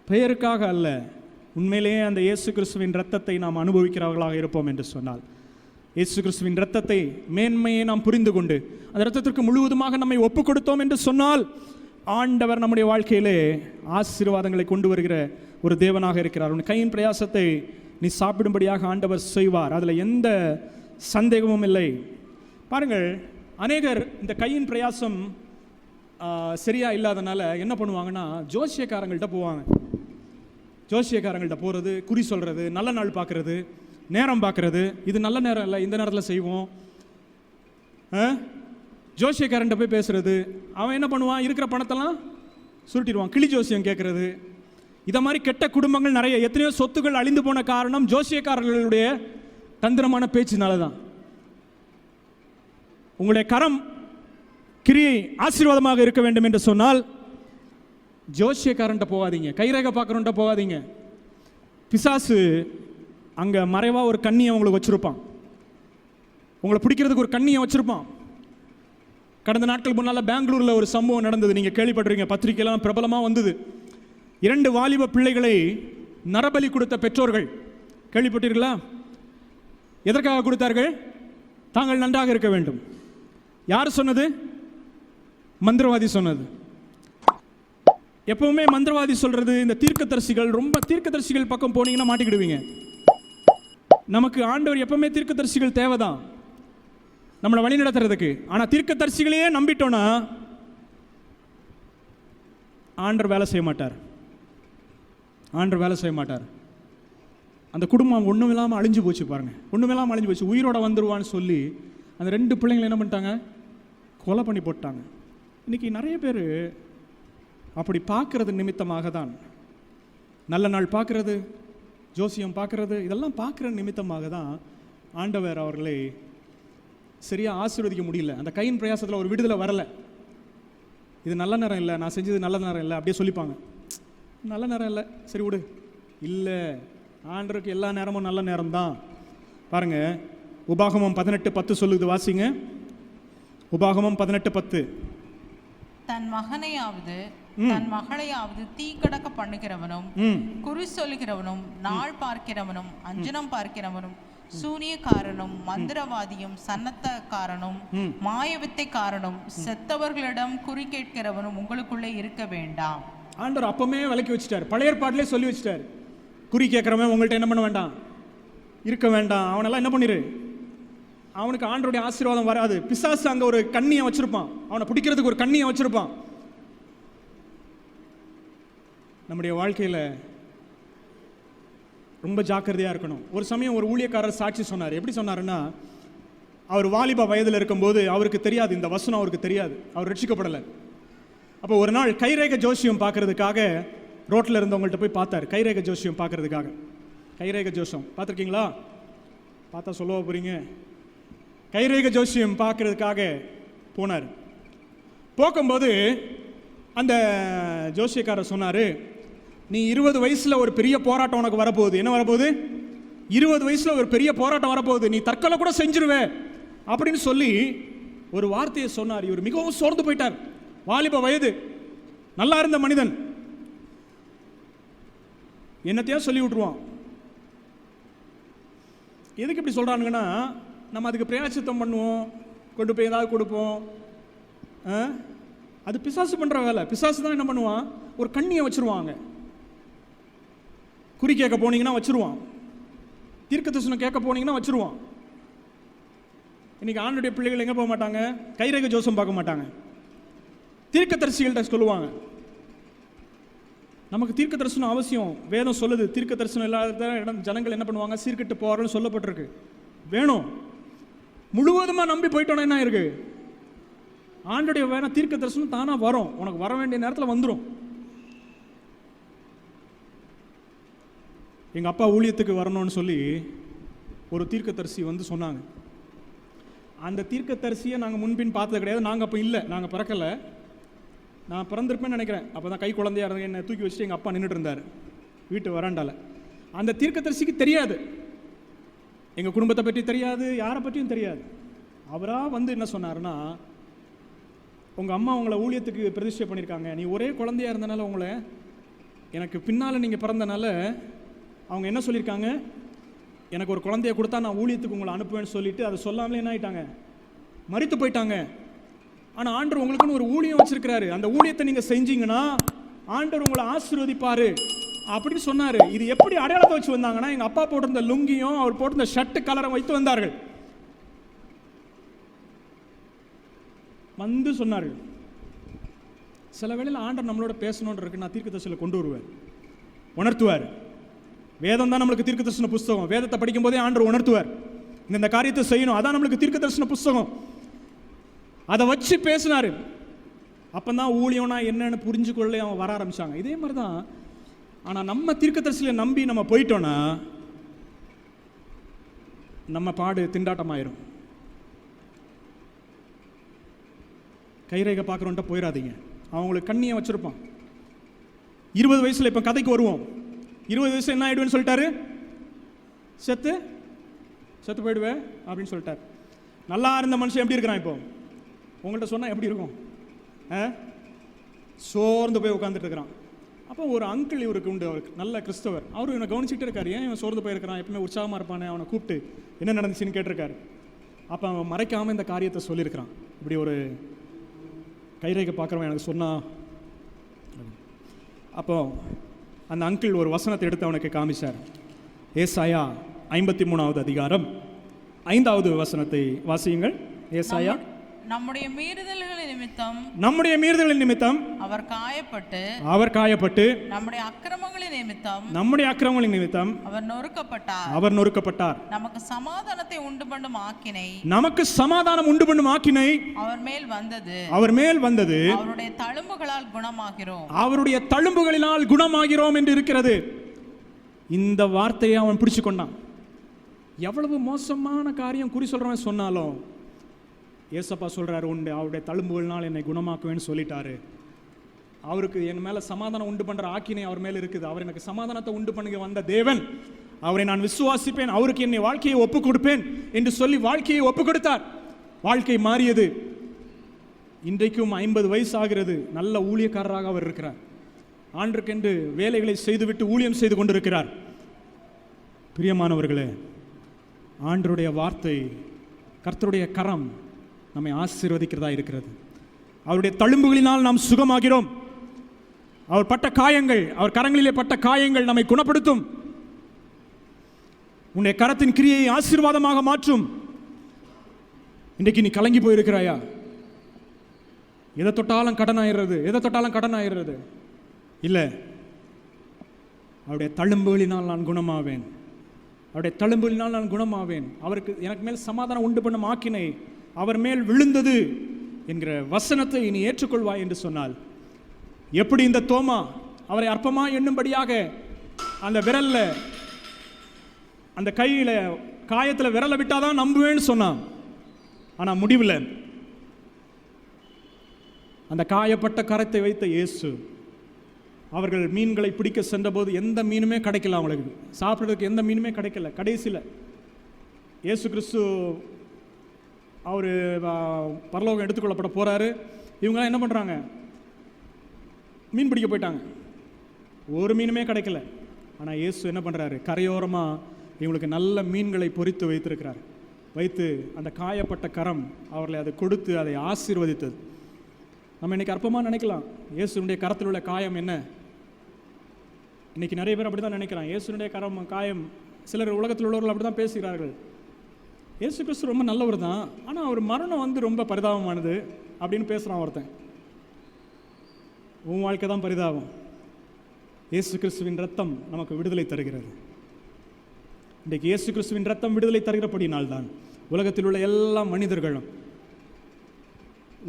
பெயருக்காக அல்ல, உண்மையிலேயே அந்த இயேசு கிறிஸ்துவின் இரத்தத்தை நாம் அனுபவிக்கிறவர்களாக இருப்போம் என்று சொன்னால், இயேசு கிறிஸ்துவின் இரத்தத்தை மேன்மையை நாம் புரிந்து கொண்டு அந்த இரத்தத்திற்கு முழுவதுமாக நம்மை ஒப்புக் கொடுத்தோம் என்று சொன்னால், ஆண்டவர் நம்முடைய வாழ்க்கையிலே ஆசீர்வாதங்களை கொண்டு வருகிற ஒரு தேவனாக இருக்கிறார். உன் கையின் பிரயாசத்தை நீ சாப்பிடும்படியாக ஆண்டவர் செய்வார், அதில் எந்த சந்தேகமும் இல்லை. பாருங்கள், அநேகர் இந்த கையின் பிரயாசம் சரியா இல்லாதனால என்ன பண்ணுவாங்கன்னா, ஜோசியக்காரங்கள்ட்ட போவாங்க. ஜோசியக்காரங்கள்ட்ட போகிறது, குறி சொல்கிறது, நல்ல நாள் பார்க்குறது, நேரம் பார்க்குறது. இது நல்ல நேரம் இல்லை, இந்த நேரத்தில் செய்வோம். ஜோசியக்காரன்ட்ட போய் பேசுறது, அவன் என்ன பண்ணுவான், இருக்கிற பணத்தெல்லாம் சுருட்டிடுவான். கிளி ஜோசியம் கேட்குறது. இதை மாதிரி கெட்ட குடும்பங்கள் நிறைய, எத்தனையோ சொத்துக்கள் அழிந்து போன காரணம் ஜோசியக்காரர்களுடைய தந்திரமான பேச்சினால தான். உங்களுடைய கரம் கிரியை ஆசீர்வாதமாக இருக்க வேண்டும் என்று சொன்னால் ஜோசியக்காரன்ட்ட போகாதீங்க, கைரேகை பார்க்குறவன்ட்ட போகாதீங்க. பிசாசு அங்கே மறைவாக ஒரு கண்ணியை உங்களுக்கு வச்சுருப்பான், உங்களை பிடிக்கிறதுக்கு ஒரு கண்ணியை வச்சுருப்பான். கடந்த நாட்கள் முன்னால் பெங்களூரில் ஒரு சம்பவம் நடந்தது, நீங்கள் கேள்விப்பட்டிருக்கீங்க, பத்திரிகையெல்லாம் பிரபலமாக வந்தது. 2 வாலிப பிள்ளைகளை நரபலி கொடுத்த பெற்றோர்கள், கேள்விப்பட்டீர்களா? எதற்காக கொடுத்தார்கள்? தாங்கள் நன்றாக இருக்க வேண்டும். யார் சொன்னது? மந்திரவாதி சொன்னது. எப்பவுமே மந்திரவாதி சொல்றது, இந்த தீர்க்கதரிசிகள், ரொம்ப தீர்க்கதரிசிகள் பக்கம் போனீங்கன்னா மாட்டிக்கிடுவீங்க. நமக்கு ஆண்டவர் எப்பவுமே தீர்க்கதரிசிகள் தேவைதான் நம்மளை வழி நடத்துறதுக்கு. ஆனால் தீர்க்கதரிசிகளையே நம்பிட்டோன்னா ஆண்டவர் வேலை செய்ய மாட்டார், ஆண்டவர் வேலை செய்ய மாட்டார். அந்த குடும்பம் ஒன்றும் இல்லாமல் அழிஞ்சு போச்சு பாருங்க, ஒன்றும் இல்லாமல் அழிஞ்சு போச்சு. உயிரோட வந்துருவான்னு சொல்லி அந்த 2 பிள்ளைங்களை என்ன பண்ணிட்டாங்க, கொலை பண்ணி போட்டாங்க. இன்னைக்கு நிறைய பேர் அப்படி பார்க்கறது நிமித்தமாக தான், நல்ல நாள் பார்க்கறது, ஜோசியம் பார்க்கறது, இதெல்லாம் பார்க்குற நிமித்தமாக தான் ஆண்டவர் அவர்களை சரியாக ஆசீர்வதிக்க முடியல. அந்த கையின் பிரயாசத்தில் ஒரு விடுதலை வரலை. இது நல்ல நேரம் இல்லை, நான் செஞ்சது நல்ல நேரம் இல்லை, அப்படியே சொல்லிப்பாங்க. நல்ல நேரம் இல்லை, சரி விடு. இல்லை, ஆண்டவருக்கு எல்லா நேரமும் நல்ல நேரம் தான். பாருங்க, உபாகமம் 18:10 சொல்லுது, வாசிங்க. உபாகமம் 18:10. தன் மகனையாவது தன் மகளையாவது தீ கடக்க பண்ணுகிறவனும், குறி சொல்லுகிறவனும், நாள் பார்க்கிறவனும், அஞ்சனம் பார்க்கிறவனும், சூனியக்காரனும், மந்திரவாதியும், சன்னத்தக்காரனும், மாயவித்தைக்காரனும், செத்தவர்களிடம் குறி கேட்கிறவனும் உங்களுக்குள்ளே இருக்க வேண்டாம். ஆண்டவர் அப்பமே விலக்கி வச்சுட்டார், பழைய ஏற்பாட்டிலே சொல்லி வச்சுட்டார். குறி கேட்கிறவன் உங்கள்கிட்ட என்ன பண்ண வேண்டாம், இருக்க வேண்டாம். அவனெல்லாம் என்ன பண்ணிரு, அவனுக்கு ஆண்டவருடைய ஆசீர்வாதம் வராது. பிசாசு அங்கே ஒரு கண்ணியை வச்சிருப்பான், அவனை பிடிக்கிறதுக்கு ஒரு கண்ணியை வச்சிருப்பான். நம்முடைய வாழ்க்கையில் ரொம்ப ஜாக்கிரதையாக இருக்கணும். ஒரு சமயம் ஒரு ஊழியக்காரர் சாட்சி சொன்னார். எப்படி சொன்னாருன்னா, அவர் வாலிப வயதில் இருக்கும்போது அவருக்கு தெரியாது, இந்த வசனம் அவருக்கு தெரியாது, அவர் ரட்சிக்கப்படலை. அப்போ ஒரு நாள் கைரேகை ஜோசியம் பார்க்கறதுக்காக ரோட்டில் இருந்தவங்கள்ட்ட போய் பார்த்தார். கைரேகை ஜோசியம் பார்க்கறதுக்காக. கைரேகை ஜோசியம் பார்த்துருக்கீங்களா? பார்த்தா சொல்லுவா போறீங்க. கைரேகை ஜோசியம் பார்க்கறதுக்காக போனார். போகும்போது அந்த ஜோசியக்காரர் சொன்னார், நீ 20 வயசில் ஒரு பெரிய போராட்டம் உனக்கு வரப்போகுது. என்ன வரப்போகுது? 20 வயசில் ஒரு பெரிய போராட்டம் வரப்போகுது, நீ தற்கொலை கூட செஞ்சிருவே அப்படின்னு சொல்லி ஒரு வார்த்தையை சொன்னார். இவர் மிகவும் சோர்ந்து போயிட்டார். வாலிப வயது, நல்லா இருந்த மனிதன், என்னத்தையும் சொல்லி விட்டுருவான். எதுக்கு இப்படி சொல்கிறானுங்கன்னா, நம்ம அதுக்கு பிரயாசித்தம் பண்ணுவோம், கொண்டு போய் ஏதாவது கொடுப்போம். அது பிசாசு பண்ணுற வேலை. பிசாசு தான் என்ன பண்ணுவான், ஒரு கண்ணியை வச்சுருவாங்க. குறி கேட்க போனீங்கன்னா வச்சுருவான், தீர்க்க தரிசனம் கேட்க போனீங்கன்னா வச்சுருவான். இன்னைக்கு ஆண்டுடைய பிள்ளைகள் எங்கே போக மாட்டாங்க, கைரேகை ஜோசம் பார்க்க மாட்டாங்க, தீர்க்க தரிசிகள்கிட்ட சொல்லுவாங்க. நமக்கு தீர்க்க தரிசனம் அவசியம். வேதம் சொல்லுது, தீர்க்க தரிசனம் இல்லாத இடம் ஜனங்கள் என்ன பண்ணுவாங்க, சீர்கெட்டு போறான்னு சொல்லப்பட்டிருக்கு. வேணும், முழுவதுமாக நம்பி போயிட்டோன்னா என்ன இருக்கு, ஆண்டுடைய வேணா தீர்க்க தரிசனம் தானா வரும், உனக்கு வர வேண்டிய நேரத்தில் வந்துடும். எங்கள் அப்பா ஊழியத்துக்கு வரணும்னு சொல்லி ஒரு தீர்க்கதரிசி வந்து சொன்னாங்க. அந்த தீர்க்கதரிசியை நாங்கள் முன்பின் பார்த்தது கிடையாது. நாங்கள் அப்போ இல்லை, நாங்கள் பிறக்கலை. நான் பிறந்திருப்பேன்னு நினைக்கிறேன். அப்போ தான் கை குழந்தையாக இருந்தேன், என்னை தூக்கி வச்சுட்டு எங்கள் அப்பா நின்றுட்டு இருந்தார் வீட்டு வராண்டால. அந்த தீர்க்கதரிசிக்கு தெரியாது, எங்கள் குடும்பத்தை பற்றி தெரியாது, யாரை பற்றியும் தெரியாது. அவராக வந்து என்ன சொன்னார்னா, உங்கள் அம்மா உங்களை ஊழியத்துக்கு பிரதிஷ்டை பண்ணியிருக்காங்க, நீ ஒரே குழந்தையாக இருந்தனால உங்களை எனக்கு பின்னால் நீங்கள் பிறந்தனால அவங்க என்ன சொல்லியிருக்காங்க, எனக்கு ஒரு குழந்தைய கொடுத்தா நான் ஊழியத்துக்கு உங்களை அனுப்புவேன்னு சொல்லிட்டு அதை சொல்லாமலே என்ன ஆகிட்டாங்க, மரித்து போயிட்டாங்க. ஆனால் ஆண்டவர் உங்களுக்குன்னு ஒரு ஊழியம் வச்சிருக்கிறாரு, அந்த ஊழியத்தை நீங்கள் செஞ்சீங்கன்னா ஆண்டவர் உங்களை ஆசீர்வதிப்பார் அப்படின்னு சொன்னார். இது எப்படி அடையாளத்தை வச்சு வந்தாங்கன்னா, எங்கள் அப்பா போட்டிருந்த லுங்கியும் அவர் போட்டிருந்த ஷர்ட் கலரை வைத்து வந்தார்கள். வந்து சொன்னார்கள். சில வேளையில் ஆண்டவர் நம்மளோட பேசணுன்னு இருக்கு, நான் தீர்க்கதரிசனத்தை கொண்டு வருவேன், உணர்த்துவார். வேதம் தான் நம்மளுக்கு தீர்க்கதரிசன புஸ்தகம். வேதத்தை படிக்கும் போதே ஆண்டவர் உணர்த்துவார், இந்த காரியத்தை செய்யணும், அதான் நம்மளுக்கு தீர்க்கதரிசன புஸ்தகம். அதை வச்சு பேசினாரு. அப்பதான் ஊழியம்னா என்னன்னு புரிஞ்சுக்கொள்ள அவன் வர ஆரம்பிச்சாங்க. இதே மாதிரி தான். ஆனால் நம்ம தீர்க்கதரிசியை நம்பி நம்ம போயிட்டோன்னா நம்ம பாடு திண்டாட்டமாயிரும். கைரேகை பார்க்குறோன்ட்ட போயிடாதீங்க. அவங்களுக்கு கண்ணியை வச்சுருப்பான். 20 வயசில் இப்போ கதைக்கு வருவோம். 20 வயசு என்ன ஆகிடுவேன்னு சொல்லிட்டாரு, செத்து போயிடுவேன் அப்படின்னு சொல்லிட்டார். நல்லா இருந்த மனுஷன் எப்படி இருக்கிறான் இப்போ? உங்கள்கிட்ட சொன்னால் எப்படி இருக்கும்? சோர்ந்து போய் உட்காந்துட்டு இருக்கிறான். அப்போ ஒரு அங்கிள் இவருக்கு உண்டு, அவருக்கு நல்ல கிறிஸ்தவர். அவரு இவனை கவனிச்சுட்டு இருக்காரு. ஏன் இவன் சோர்ந்து போயிருக்கிறான், எப்பவுமே உற்சாகமாக இருப்பானே, அவனை கூப்பிட்டு என்ன நடந்துச்சுன்னு கேட்டிருக்காரு. அப்போ அவன் மறைக்காமல் இந்த காரியத்தை சொல்லியிருக்கிறான். இப்படி ஒரு கைரேகை பார்க்குறவன் எனக்கு சொன்னா. அப்போ அந்த அங்கிள் ஒரு வசனத்தை எடுத்து அவனுக்கு காமிச்சார். ஏசாயா 53வது அதிகாரம் 5வது வசனத்தை வாசியுங்கள். ஏசாயா, நம்முடைய மீறுதல்களின் நிமித்தம் அவர் காயப்பட்டு நம்முடைய அக்கிரமங்களின் நிமித்தம் அவர் நொறுக்கப்பட்டார். நமக்கு சமாதானத்தை உண்டு பண்ணும் ஆக்கினை அவர் மேல் வந்தது. அவருடைய தழும்புகளினால் குணமாகிறோம் என்று இருக்கிறது. இந்த வார்த்தையை அவன் பிடிச்சு கொண்டான். எவ்வளவு மோசமான காரியம் குறி சொல்றவன் சொன்னாலும் ஏசப்பா சொல்றாரு, உண்டு அவருடைய தழும்புகள்னால் என்னை குணமாக்குவேன்னு சொல்லிட்டாரு. அவருக்கு என் மேல சமாதானம் உண்டு பண்ற ஆக்கினை அவர் மேல இருக்குது. அவர் எனக்கு சமாதானத்தை உண்டு பண்ணுங்க வந்த தேவன், அவரை நான் விசுவாசிப்பேன், அவருக்கு என்னை வாழ்க்கையை ஒப்பு கொடுப்பேன் என்று சொல்லி வாழ்க்கையை ஒப்பு கொடுத்தார். வாழ்க்கை மாறியது. இன்றைக்கும் 50 வயசு ஆகிறது. நல்ல ஊழியக்காரராக அவர் இருக்கிறார். ஆண்டுக்கென்று வேலைகளை செய்துவிட்டு ஊழியம் செய்து கொண்டிருக்கிறார். பிரியமானவர்களே, ஆண்டருடைய வார்த்தை, கர்த்தருடைய கரம் நம்மை ஆசீர்வதிக்கிறதா இருக்கிறது. அவருடைய தழும்புகளினால் நாம் சுகமாகிறோம். அவர் பட்ட காயங்கள், அவர் கரங்களிலே பட்ட காயங்கள் நம்மை குணப்படுத்தும். உன்னுடைய கரத்தின் கிரியை ஆசீர்வாதமாக மாற்றும். இன்றைக்கு நீ கலங்கி போயிருக்கிறாயா? எதை தொட்டாலும் கடன் ஆயிடுறது இல்லை. அவருடைய தழும்புகளினால் நான் குணமாவேன். அவருக்கு எனக்கு மேல் சமாதானம் உண்டு பண்ணும் ஆக்கினை அவர் மேல் விழுந்தது என்கிற வசனத்தை நீ ஏற்றுக்கொள்வாய் என்று சொன்னால், எப்படி இந்த தோமா அவரை அற்பமா எண்ணும்படியாக அந்த விரல்ல, அந்த கையில காயத்தில் விரலை விட்டாதான் நம்புவேன்னு சொன்னான். ஆனா முடிவில் அந்த காயப்பட்ட கரத்தை வைத்த இயேசு, அவர்கள் மீன்களை பிடிக்க சென்றபோது எந்த மீனுமே கிடைக்கல, அவங்களுக்கு சாப்பிட்றதுக்கு எந்த மீனுமே கிடைக்கல. கடைசியில் இயேசு கிறிஸ்து அவர் பரலோகம் எடுத்துக்கொள்ளப்பட போகிறாரு. இவங்களாம் என்ன பண்ணுறாங்க? மீன் பிடிக்க போயிட்டாங்க. ஒரு மீனுமே கிடைக்கல. ஆனால் இயேசு என்ன பண்ணுறாரு? கரையோரமாக இவங்களுக்கு நல்ல மீன்களை பொரித்து வைத்திருக்கிறார். வைத்து அந்த காயப்பட்ட கரம் அவர்களை அதை கொடுத்து அதை ஆசீர்வதித்தது. நம்ம இன்றைக்கி அற்பமாக நினைக்கலாம், இயேசுனுடைய கரத்தில் உள்ள காயம் என்ன? இன்றைக்கி நிறைய பேர் அப்படி தான் நினைக்கிறான். இயேசுனுடைய காயம், சிலர் உலகத்தில் உள்ளவர்கள் அப்படி தான் பேசுகிறார்கள். இயேசு கிறிஸ்து ரொம்ப நல்லவர் தான், ஆனால் அவர் மரணம் ரொம்ப பரிதாபமானது அப்படின்னு பேசுகிறான் ஒருத்தன். உன் வாழ்க்கை தான் பரிதாபம். இயேசு கிறிஸ்துவின் ரத்தம் நமக்கு விடுதலை தருகிறது. இன்றைக்கு இயேசு கிறிஸ்துவின் ரத்தம் விடுதலை தருகிறபடினால்தான் உலகத்தில் உள்ள எல்லா மனிதர்களும்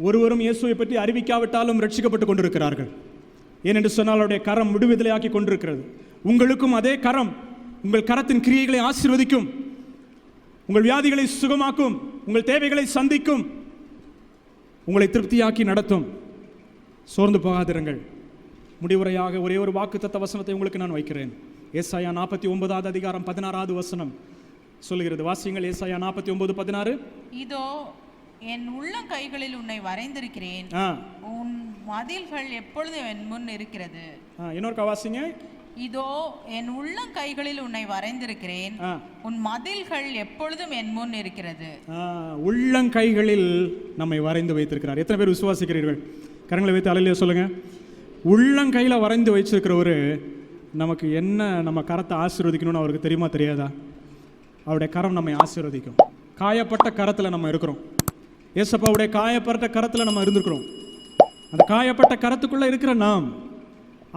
ஒருவரும் இயேசுவை பற்றி அறிவிக்காவிட்டாலும் ரட்சிக்கப்பட்டு கொண்டிருக்கிறார்கள். ஏனென்று சொன்னால் அவருடைய கரம் விடுதலையாக்கி கொண்டிருக்கிறது. உங்களுக்கும் அதே கரம் உங்கள் கரத்தின் கிரியைகளை ஆசீர்வதிக்கும், உங்கள் வியாதிகளை சுகமாக்கும், உங்கள் தேவைகளை சந்திக்கும், உங்களை திருப்தியாக்கி நடத்தும். சோர்ந்து போகாதிருங்கள். முடிவுரையாக ஒரே ஒரு வாக்குத்தத்த வசனத்தை உங்களுக்கு நான் வைக்கிறேன். ஏசாயா 49 அதிகாரம் 16 வசனம் சொல்லுகிறது. வாசியுங்கள். ஏசாயா 49:16. இதோ என் உள்ளங்கைகளில் உன்னை வரைந்திருக்கிறேன், உன் மதில்கள் எப்பொழுதும் என் முன் இருக்கிறது. இன்னொரு வாசிங்க. இதோ என் உள்ளங்கைகளில் உன்னை வரைந்திருக்கிறேன், உன் மதில்கள் எப்பொழுதும் என் முன் இருக்கிறது. உள்ளங்கைகளில் நம்மை வரைந்து வைத்திருக்கிறார். எத்தனை பேர் விசுவாசிக்கிறீர்கள்? கரங்களை வைத்து அல்லேலூயா சொல்லுங்க. உள்ளங்கையில் வரைந்து வச்சிருக்கிறவரு நமக்கு என்ன, நம்ம கரத்தை ஆசீர்வதிக்கணும்னு அவருக்கு தெரியுமா தெரியாதா? அவருடைய கரம் நம்மை ஆசீர்வதிக்கும். காயப்பட்ட கரத்தில் நம்ம இருக்கிறோம். ஏசப்பாவுடைய காயப்பட்ட கரத்தில் நம்ம இருந்திருக்கிறோம். அந்த காயப்பட்ட கரத்துக்குள்ளே இருக்கிற நாம்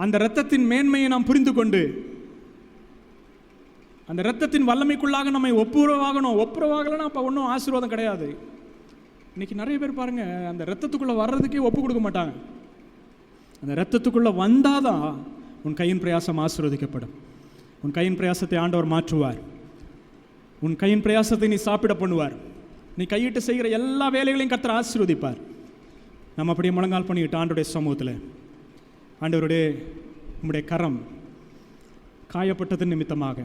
அந்த இரத்தத்தின் மேன்மையை நாம் புரிந்து கொண்டு அந்த இரத்தத்தின் வல்லமைக்குள்ளாக நம்மை ஒப்புரவாகலைன்னா அப்போ ஒன்றும் ஆசீர்வாதம் கிடையாது. இன்னைக்கு நிறைய பேர் பாருங்க, அந்த இரத்தத்துக்குள்ளே வர்றதுக்கே ஒப்பு கொடுக்க மாட்டாங்க. அந்த இரத்தத்துக்குள்ளே வந்தாதான் உன் கையின் பிரயாசம் ஆசீர்வதிக்கப்படும். உன் கையின் பிரயாசத்தை ஆண்டவர் மாற்றுவார். உன் கையின் பிரயாசத்தை நீ சாப்பிட பண்ணுவார். நீ கையிட்டு செய்கிற எல்லா வேலைகளையும் கர்த்தர் ஆசீர்வதிப்பார். நம்ம அப்படியே முழங்கால் பண்ணிக்கிட்டு ஆண்டவருடைய சமூகத்தில், ஆண்டவருடைய உம்முடைய கரம் காயப்பட்டது நிமித்தமாக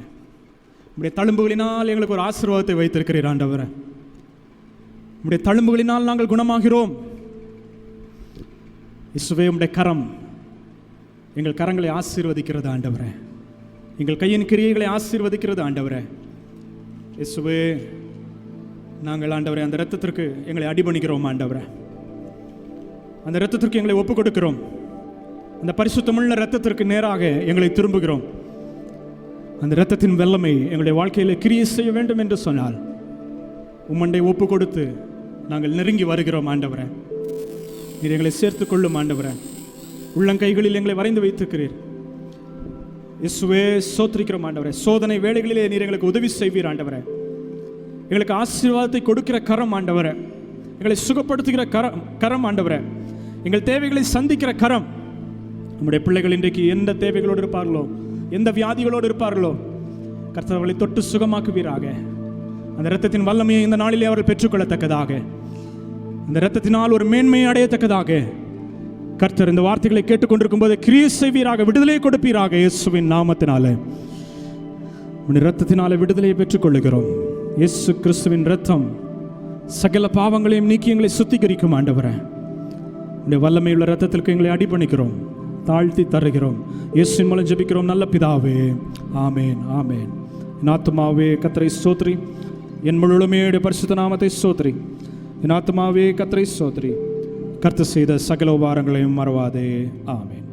உம்முடைய தழும்புகளினால் எங்களுக்கு ஒரு ஆசீர்வாதத்தை வைத்திருக்கிறீர் ஆண்டவரே. உம்முடைய தழும்புகளினால் நாங்கள் குணமாகிறோம். இயேசுவே, உம்முடைய கரம் எங்கள் கரங்களை ஆசீர்வதிக்கிறது ஆண்டவரே. எங்கள் கையின் கிரியைகளை ஆசீர்வதிக்கிறது ஆண்டவரே. இயேசுவே, நாங்கள் ஆண்டவரே அந்த இரத்தத்திற்கு எங்களை அடிபணிக்கிறோம் ஆண்டவரே. அந்த இரத்தத்திற்கு எங்களை ஒப்புக் கொடுக்கிறோம். அந்த பரிசுத்தமுள்ள இரத்தத்திற்கு நேராக எங்களை திரும்புகிறோம். அந்த இரத்தத்தின் வல்லமை எங்களுடைய வாழ்க்கையில் கிரியை செய்ய வேண்டும் என்று சொன்னால் உம்மண்டை ஒப்பு கொடுத்து நாங்கள் நெருங்கி வருகிறோம் ஆண்டவரே. நீர் எங்களை சேர்த்துக் கொள்ளும் ஆண்டவரே. உள்ளங்கைகளில் எங்களை வரைந்து வைத்திருக்கிறீர். இயேசுவே, சோத்திரிக்கிறோம் ஆண்டவரே. சோதனை வேளைகளிலே நீர் எங்களுக்கு உதவி செய்வீர் ஆண்டவரே. எங்களுக்கு ஆசீர்வாதத்தை கொடுக்கிற கரம் ஆண்டவரே. எங்களை சுகப்படுத்துகிற கரம் ஆண்டவரே. எங்கள் தேவைகளை சந்திக்கிற கரம். நம்முடைய பிள்ளைகள் இன்றைக்கு எந்த தேவைகளோடு இருப்பார்களோ, எந்த வியாதிகளோடு இருப்பார்களோ, கர்த்தர் அவர்களை தொட்டு சுகமாக்குவீராக. அந்த இரத்தத்தின் வல்லமையை இந்த நாளிலே அவர்கள் பெற்றுக்கொள்ளத்தக்கதாக, அந்த இரத்தத்தினால் ஒரு மேன்மையை அடையத்தக்கதாக கர்த்தர் இந்த வார்த்தைகளை கேட்டுக்கொண்டிருக்கும் போது கிரியை செய்வீராக, விடுதலை கொடுப்பீராக. இயேசுவின் நாமத்தினாலே உன்னுடைய இரத்தத்தினாலே விடுதலையை பெற்றுக்கொள்ளுகிறோம். இயேசு கிறிஸ்துவின் இரத்தம் சகல பாவங்களையும் நீக்கி எங்களை சுத்திகரிக்கும் ஆண்டவரே. உன்னுடைய வல்லமையுள்ள இரத்தத்திற்கு எங்களை அடிபணிக்கிறோம், தாழ்த்தி தருகிறோம். இயேசுவின் மூலம் ஜெபிக்கிறோம் நல்ல பிதாவே, ஆமேன், ஆமேன். என் ஆத்துமாவே கர்த்தரை ஸ்தோத்திரி, என் முழுமே பரிசுத்த நாமத்தை ஸ்தோத்திரி. என் ஆத்துமாவே கர்த்தரை ஸ்தோத்திரி, கர்த்தர் செய்த சகல உபகாரங்களையும் மறவாதே. ஆமேன்.